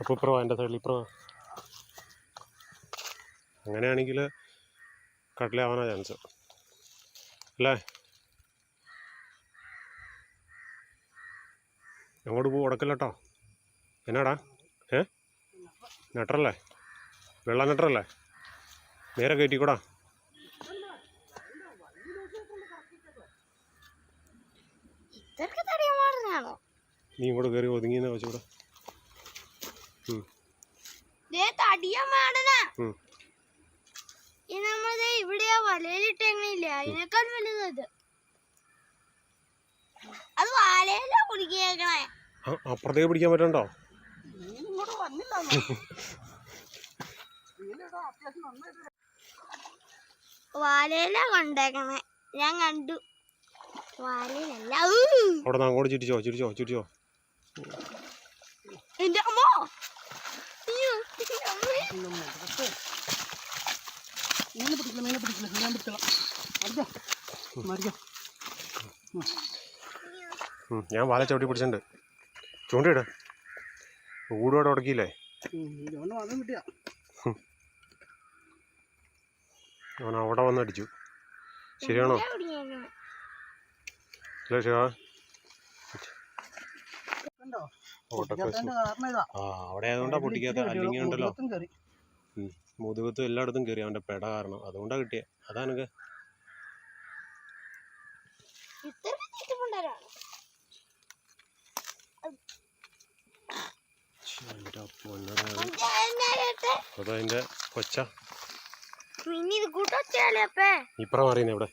അപ്പോൾ ഇപ്പുറവാ എൻ്റെ സൈഡിൽ ഇപ്പുറവാ. അങ്ങനെയാണെങ്കിൽ കടലാവാനാ ചാൻസ് അല്ലേ? അങ്ങോട്ട് പോകും ഉടക്കല്ല കേട്ടോ. എന്നാടാ നെട്ടറല്ലേ? വെള്ള നെട്ടറല്ലേ? നേരെ കയറ്റിക്കൂടാ. നീ ഇങ്ങോട്ട് കയറി ഒതുങ്ങിയെന്ന് വെച്ചൂടെ. ഇവിടെയാ വലയിലിട്ടെങ്ങില്ല, അതിനേക്കാൾ വലുത് അത് വാലയിലാ കുടുക്കിയേക്കണേ. അപ്പുറത്തേക്ക് പിടിക്കാൻ പറ്റണ്ടോ? വാലയിലാ കൊണ്ടേക്കണേ, ഞാൻ കണ്ടു. വാലയിലല്ല. അവിടെ നിന്ന് അങ്ങോട്ട് ചിരിച്ചോ ചിരിച്ചോ ചിരിച്ചോ. എന്റെ അമ്മോ, ഞാൻ വാല ചവിട്ടി പിടിച്ചിട്ടുണ്ട്. ചൂണ്ടയിട ഊടോടെ ഉടക്കിയില്ലേ? അവൻ അവിടെ വന്ന് അടിച്ചു. ശരിയാണോ? അല്ലേ ശിവ? അവിടെ ആയതുകൊണ്ടാ പൊട്ടിക്കാത്ത. അല്ലെങ്കിൽ ഉണ്ടല്ലോ മുതുകത്തും എല്ലായിടത്തും കയറി അവൻ്റെ പെട കാരണം. അതുകൊണ്ടാ കിട്ടിയ. അതാ എനിക്ക് അതതിൻ്റെ കൊച്ച. ഇപ്പുറം അറിയുന്നേ ഇവിടെ